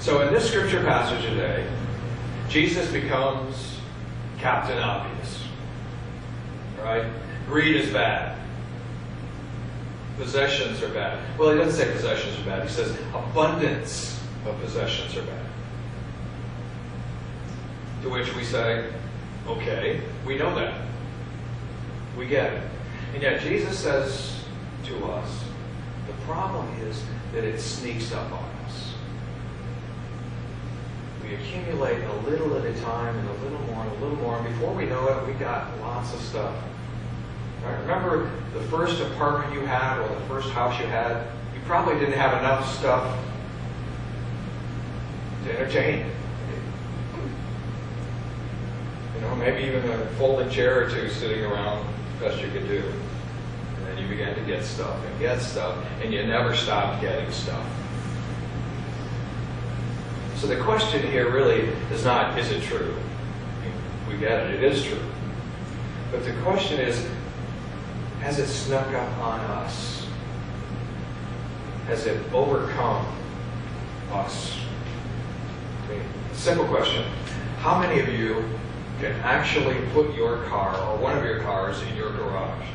So in this scripture passage today, Jesus becomes Captain Obvious. Right? Greed is bad. Possessions are bad. Well, he doesn't say possessions are bad. He says abundance of possessions are bad. To which we say, okay, we know that. We get it. And yet Jesus says to us, the problem is that it sneaks up on us. We accumulate a little at a time and a little more and a little more, and before we know it, we got lots of stuff. Right? Remember the first apartment you had or the first house you had? You probably didn't have enough stuff to entertain it. You know, maybe even a folding chair or two sitting around, best you could do. And then you began to get stuff, and you never stopped getting stuff. So the question here really is not, is it true? We get it, it is true. But the question is, has it snuck up on us? Has it overcome us? Okay. Simple question. How many of you can actually put your car or one of your cars in your garage?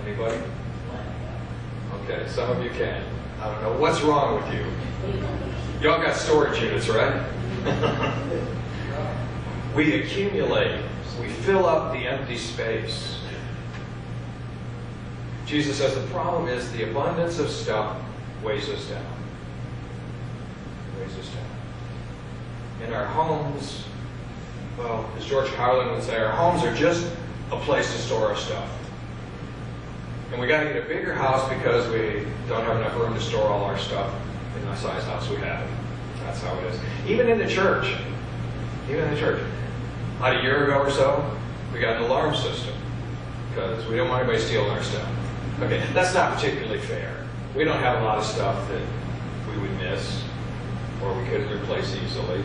Anybody? Okay, some of you can. I don't know. What's wrong with you? Y'all got storage units, right? We accumulate. We fill up the empty space. Jesus says the problem is the abundance of stuff weighs us down. Weighs us down. In our homes, well, as George Carlin would say, our homes are just a place to store our stuff. And we got to get a bigger house because we don't have enough room to store all our stuff in the size house we have. That's how it is. Even in the church. Even in the church. About a year ago or so, we got an alarm system because we don't want anybody stealing our stuff. Okay, that's not particularly fair. We don't have a lot of stuff that we would miss or we couldn't replace easily.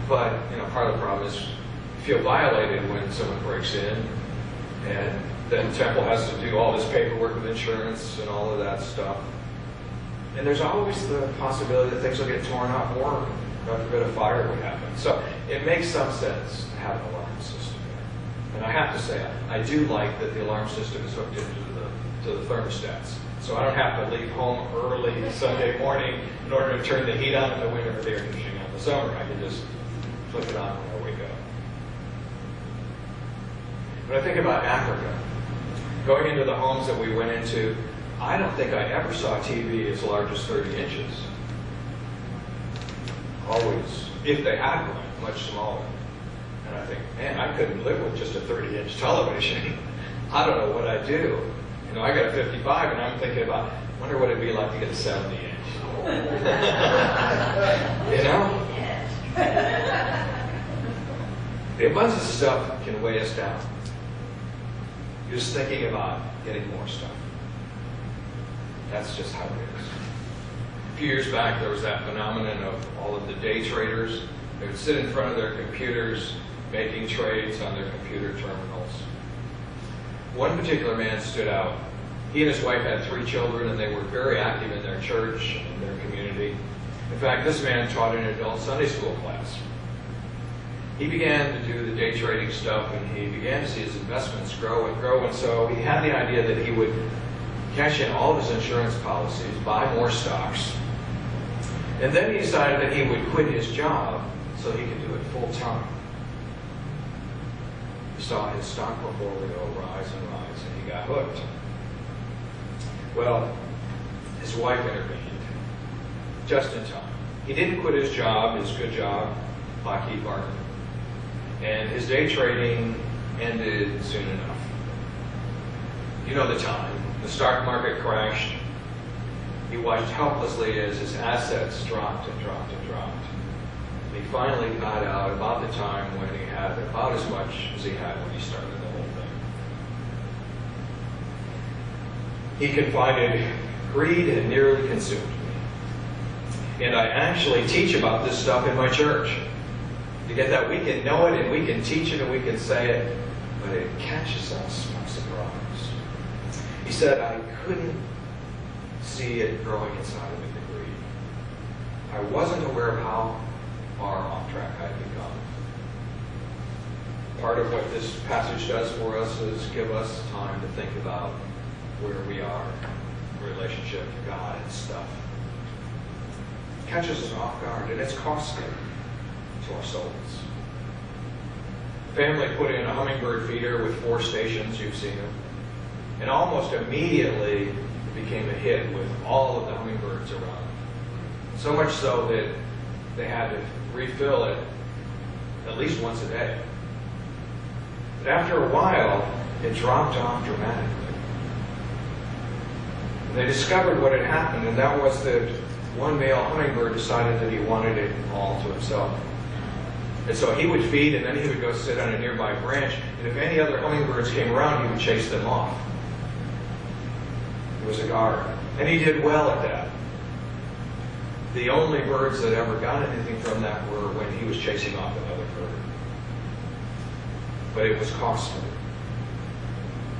But, you know, part of the problem is you feel violated when someone breaks in, and then Temple has to do all this paperwork with insurance and all of that stuff. And there's always the possibility that things will get torn up or, God forbid, a fire would happen. So it makes some sense to have an alarm system there. And I have to say, I do like that the alarm system is hooked into the thermostats. So I don't have to leave home early Sunday morning in order to turn the heat on in the winter or the air conditioning on in the summer. I can just flip it on when I wake up. When I think about Africa, going into the homes that we went into, I don't think I ever saw a TV as large as 30 inches. Always, if they had one, much smaller. And I think, man, I couldn't live with just a 30-inch television. I don't know what I'd do. You know, I got a 55, and I'm thinking about, wonder what it'd be like to get a 70-inch. You know? The abundance of stuff can weigh us down. You're just thinking about getting more stuff. That's just how it is. A few years back, there was that phenomenon of all of the day traders. They would sit in front of their computers, making trades on their computer terminals. One particular man stood out. He and his wife had 3 children, and they were very active in their church and their community. In fact, this man taught an adult Sunday school class. He began to do the day trading stuff, and he began to see his investments grow and grow, and so he had the idea that he would cash in all of his insurance policies, buy more stocks, and then he decided that he would quit his job so he could do it full time. He saw his stock portfolio rise and rise, and he got hooked. Well, his wife intervened just in time. He didn't quit his job, his good job, Lockheed Martin. And his day trading ended soon enough. You know the time. The stock market crashed. He watched helplessly as his assets dropped and dropped and dropped. And he finally got out about the time when he had about as much as he had when he started the whole thing. He confided, greed had nearly consumed me. And I actually teach about this stuff in my church. You get that? We can know it and we can teach it and we can say it, but it catches us by surprise. He said, I couldn't see it growing inside of me, the greed. I wasn't aware of how far off track I had become. Part of what this passage does for us is give us time to think about where we are in relationship to God and stuff. It catches us off guard, and it's costly to our souls. The family put in a hummingbird feeder with 4 stations, you've seen them, and almost immediately it became a hit with all of the hummingbirds around. So much so that they had to refill it at least once a day. But after a while, it dropped off dramatically. And they discovered what had happened, and that was that one male hummingbird decided that he wanted it all to himself. And so he would feed, and then he would go sit on a nearby branch, and if any other hummingbirds came around, he would chase them off. He was a guard, and he did well at that. The only birds that ever got anything from that were when he was chasing off another bird. But it was costly.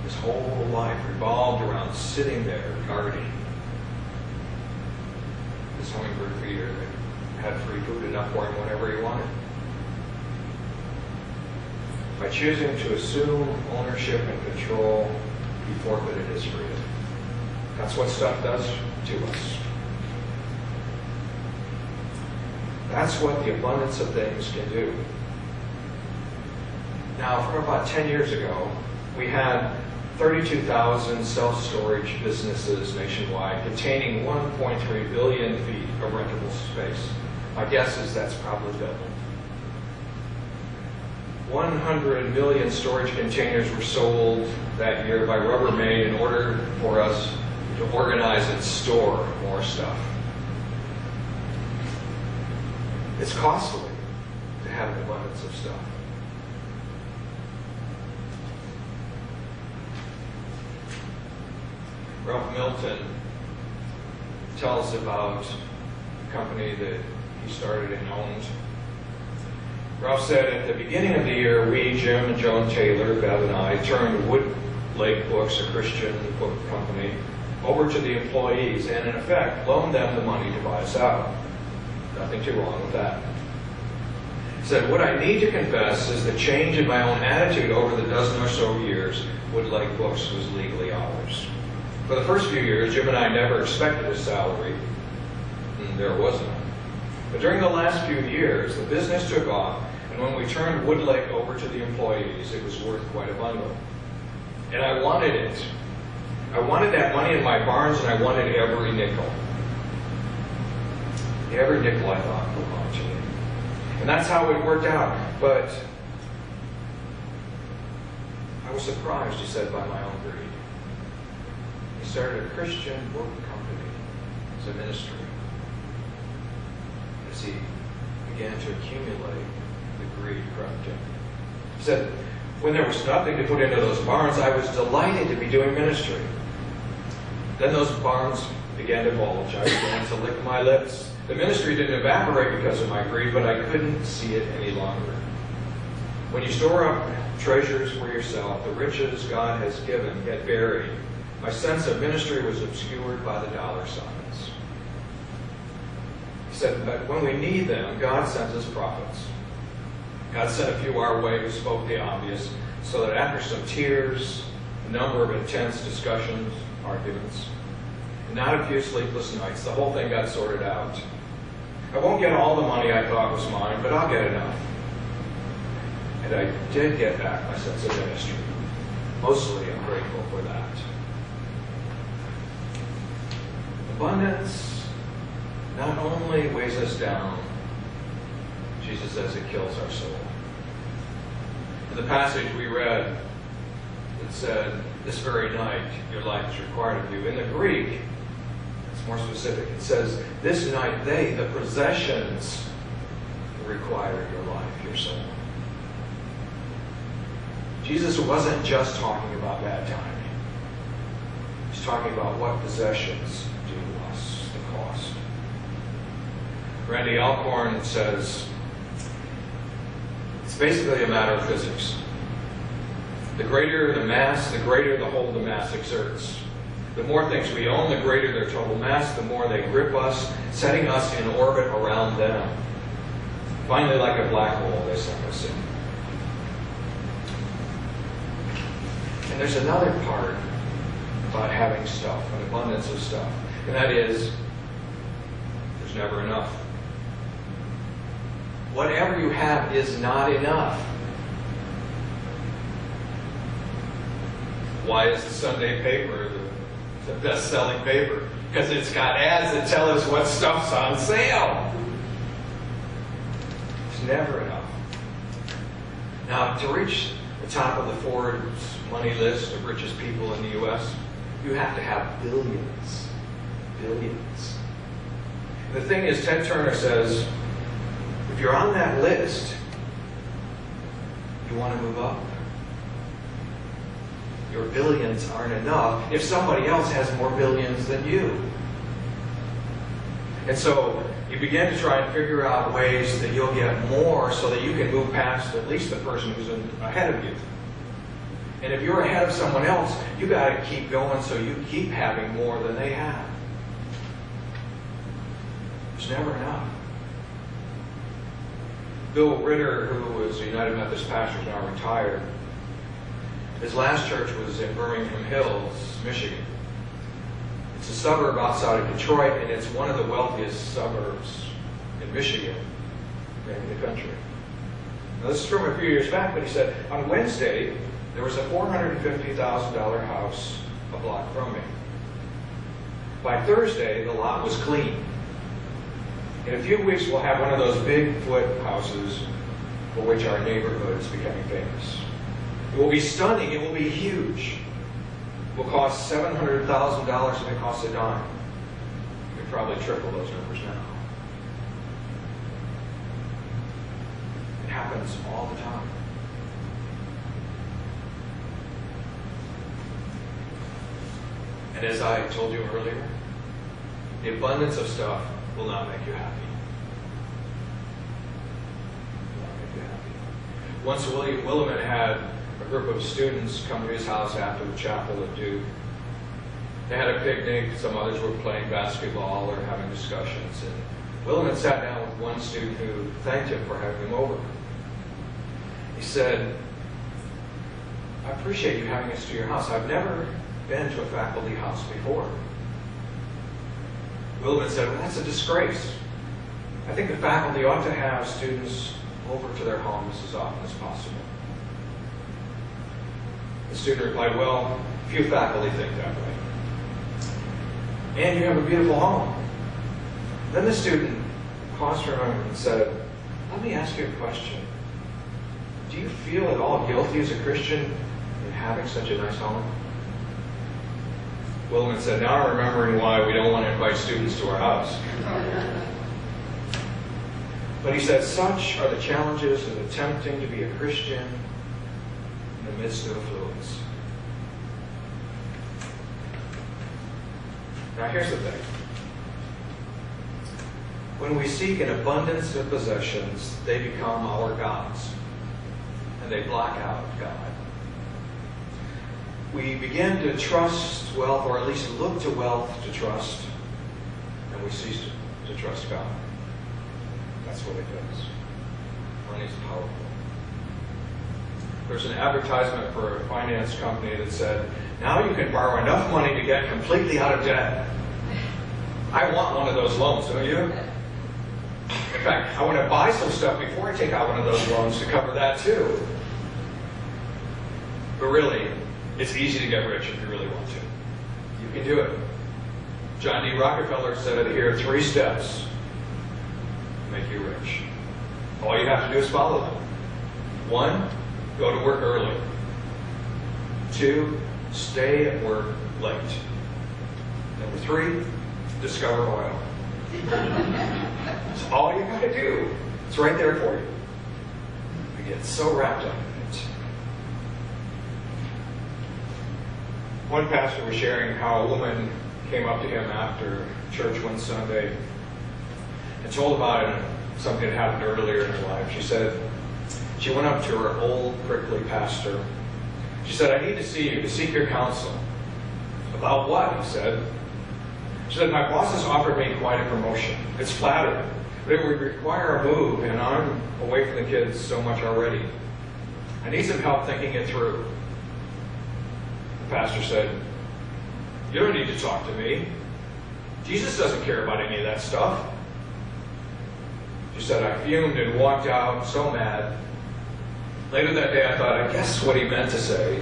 His whole life revolved around sitting there guarding this hummingbird feeder that had free food enough for him whenever he wanted. By choosing to assume ownership and control, he forfeited his freedom. That's what stuff does to us. That's what the abundance of things can do. Now, from about 10 years ago, we had 32,000 self-storage businesses nationwide containing 1.3 billion feet of rentable space. My guess is that's probably doubled. 100 million storage containers were sold that year by Rubbermaid in order for us to organize and store more stuff. It's costly to have an abundance of stuff. Ralph Milton tells about a company that he started and owned. Ralph said, at the beginning of the year, we, Jim and Joan Taylor, Bev and I, turned Wood Lake Books, a Christian book company, over to the employees and, in effect, loaned them the money to buy us out. Nothing too wrong with that. He said, what I need to confess is the change in my own attitude over the dozen or so years Wood Lake Books was legally ours. For the first few years, Jim and I never expected a salary, and there was none. But during the last few years, the business took off, and when we turned Wood Lake over to the employees, it was worth quite a bundle. And I wanted it. I wanted that money in my barns, and I wanted every nickel. Every nickel I thought belonged to me. And that's how it worked out. But I was surprised, he said, by my own greed. He started a Christian book company as a ministry. As he began to accumulate, the greed crept in. He said, when there was nothing to put into those barns, I was delighted to be doing ministry. Then those barns began to bulge. I began to lick my lips. The ministry didn't evaporate because of my greed, but I couldn't see it any longer. When you store up treasures for yourself, the riches God has given get buried. My sense of ministry was obscured by the dollar signs. He said, but when we need them, God sends us prophets. God sent a few our way who spoke the obvious, so that after some tears, a number of intense discussions, arguments, and not a few sleepless nights, the whole thing got sorted out. I won't get all the money I thought was mine, but I'll get enough. And I did get back my sense of ministry. Mostly I'm grateful for that. Abundance not only weighs us down, Jesus says it kills our soul. In the passage we read, it said, this very night your life is required of you. In the Greek, it's more specific. It says, this night they, the possessions, require your life, your soul. Jesus wasn't just talking about bad timing. He's talking about what possessions do us, the cost. Randy Alcorn says, it's basically a matter of physics. The greater the mass, the greater the hold the mass exerts. The more things we own, the greater their total mass, the more they grip us, setting us in orbit around them. Finally, like a black hole, they suck us in. And there's another part about having stuff, an abundance of stuff, and that is, there's never enough. Whatever you have is not enough. Why is the Sunday paper the best-selling paper? Because it's got ads that tell us what stuff's on sale. It's never enough. Now, to reach the top of the Forbes money list of richest people in the U.S., you have to have billions. Billions. The thing is, Ted Turner says, if you're on that list, you want to move up. Your billions aren't enough if somebody else has more billions than you. And so you begin to try and figure out ways that you'll get more so that you can move past at least the person who's ahead of you. And if you're ahead of someone else, you got to keep going so you keep having more than they have. There's never enough. Bill Ritter, who was a United Methodist pastor, is now retired. His last church was in Birmingham Hills, Michigan. It's a suburb outside of Detroit, and it's one of the wealthiest suburbs in Michigan, maybe in the country. Now, this is from a few years back, but he said, on Wednesday, there was a $450,000 house a block from me. By Thursday, the lot was clean. In a few weeks, we'll have one of those Bigfoot houses for which our neighborhood is becoming famous. It will be stunning. It will be huge. It will cost $700,000 if it costs a dime. You could probably triple those numbers now. It happens all the time. And as I told you earlier, the abundance of stuff will not make you happy. Will not make you happy. Once William Willimon had a group of students come to his house after the chapel at Duke. They had a picnic, some others were playing basketball or having discussions, and Willimon sat down with one student who thanked him for having him over. He said, I appreciate you having us to your house. I've never been to a faculty house before. Willimon said, well, that's a disgrace. I think the faculty ought to have students over to their homes as often as possible. The student replied, well, few faculty think that way. And you have a beautiful home. Then the student paused for a moment and said, let me ask you a question. Do you feel at all guilty as a Christian in having such a nice home? Willimon said, now I'm remembering why we don't want to invite students to our house. But he said, such are the challenges of attempting to be a Christian in the midst of affluence. Now here's the thing. When we seek an abundance of possessions, they become our gods, and they block out God. We begin to trust wealth, or at least look to wealth to trust, and we cease to trust God. That's what it does. Money is powerful. There's an advertisement for a finance company that said, now you can borrow enough money to get completely out of debt. I want one of those loans, don't you? In fact, I want to buy some stuff before I take out one of those loans to cover that too. But really, it's easy to get rich if you really want to. You can do it. John D. Rockefeller said, here are 3 steps to make you rich. All you have to do is follow them. 1, go to work early. 2, stay at work late. Number 3, discover oil. It's all you got to do. It's right there for you. We get so wrapped up in it. One pastor was sharing how a woman came up to him after church one Sunday and told about something that happened earlier in her life. She said she went up to her old prickly pastor. She said, I need to see you, to seek your counsel. About what? He said. She said, my boss has offered me quite a promotion. It's flattering, but it would require a move, and I'm away from the kids so much already. I need some help thinking it through. The pastor said, you don't need to talk to me. Jesus doesn't care about any of that stuff. She said, I fumed and walked out so mad. Later that day, I thought, I guess what he meant to say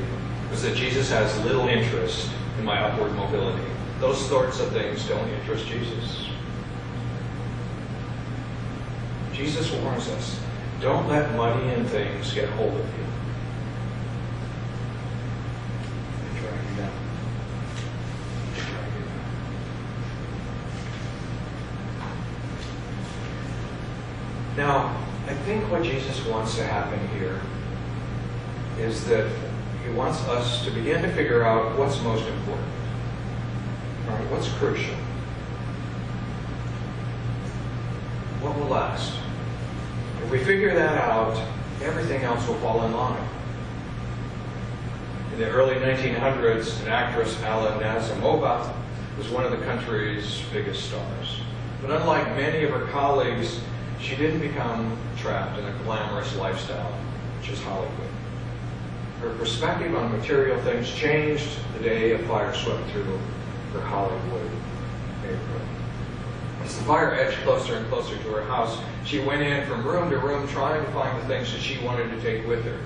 was that Jesus has little interest in my upward mobility. Those sorts of things don't interest Jesus. Jesus warns us, don't let money and things get hold of you. They drag you down. They drag you down. Now, I think what Jesus wants to happen here is that he wants us to begin to figure out what's most important. All right, what's crucial? What will last? If we figure that out, everything else will fall in line. In the early 1900s, an actress, Alla Nazimova, was one of the country's biggest stars. But unlike many of her colleagues, she didn't become trapped in a glamorous lifestyle, which is Hollywood. Her perspective on material things changed the day a fire swept through her Hollywood neighborhood. As the fire edged closer and closer to her house, she went in from room to room trying to find the things that she wanted to take with her.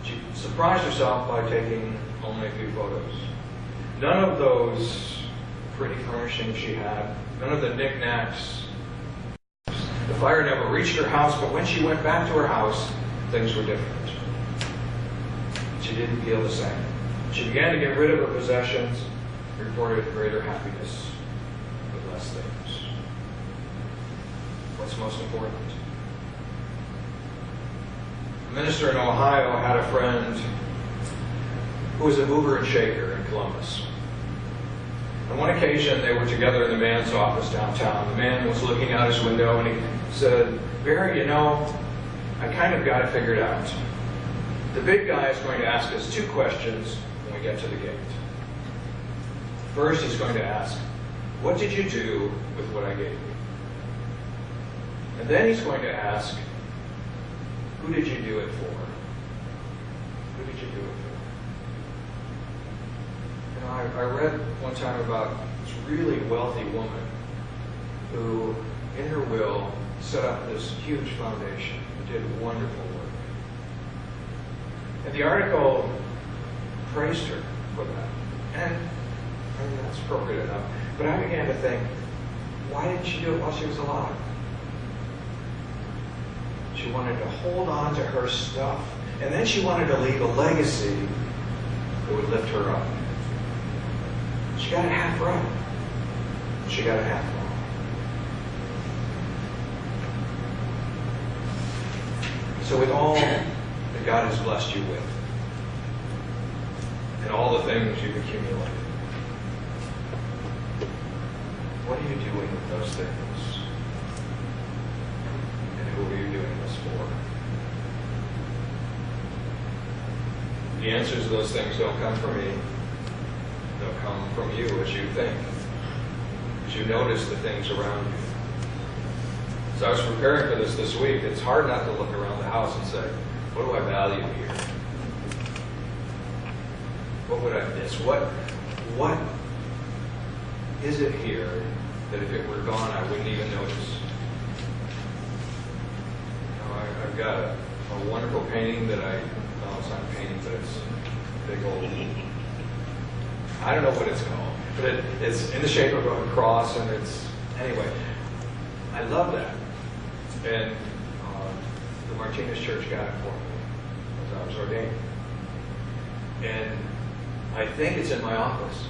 She surprised herself by taking only a few photos. None of those pretty furnishings she had, none of the knickknacks. The fire never reached her house, but when she went back to her house, things were different. She didn't feel the same. She began to get rid of her possessions, reported greater happiness with less things. What's most important? A minister in Ohio had a friend who was a mover and shaker in Columbus. On one occasion, they were together in the man's office downtown. The man was looking out his window and he said, Barry, you know, I kind of got it figured out. The big guy is going to ask us two questions when we get to the gate. First, he's going to ask, what did you do with what I gave you? And then he's going to ask, who did you do it for? Who did you do it for? You know, I read one time about this really wealthy woman who, in her will, set up this huge foundation and did wonderful work. And the article praised her for that. And I mean, that's appropriate enough. But I began to think, why didn't she do it while she was alive? She wanted to hold on to her stuff. And then she wanted to leave a legacy that would lift her up. She got it half right. She got it half wrong. So with all that God has blessed you with, and all the things you've accumulated, what are you doing with those things? And who are you doing this for? The answers to those things don't come from me. They'll come from you as you think, as you notice the things around you. As I was preparing for this week, it's hard not to look around the house and say, what do I value here? What would I miss? What is it here that if it were gone, I wouldn't even notice? You know, I've got a wonderful painting that no, it's not a painting, but it's a big old, I don't know what it's called, but it's in the shape of a cross, and anyway, I love that. And the Martinez Church got it for me as I was ordained. And I think it's in my office.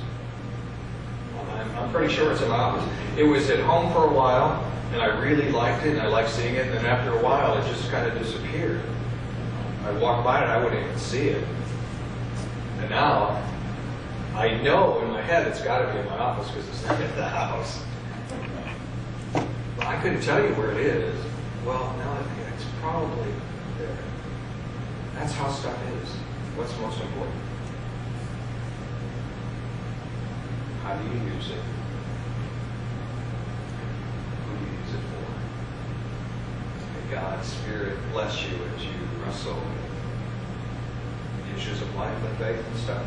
I'm pretty sure it's in my office. It was at home for a while, and I really liked it, and I liked seeing it, and then after a while, it just kind of disappeared. I walked by it, and I wouldn't even see it. And now, I know in my head it's got to be in my office because it's not in the house. Well, I couldn't tell you where it is. Well, now I think it's probably there. That's how stuff is. What's most important? How do you use it? Who do you use it for? May God's Spirit bless you as you wrestle with the issues of life and faith and stuff.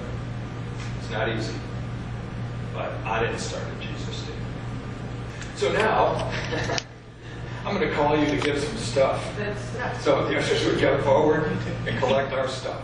It's not easy. But I didn't start it, Jesus did. So now, I'm going to call you to give some stuff. So the ushers would come forward and collect our stuff.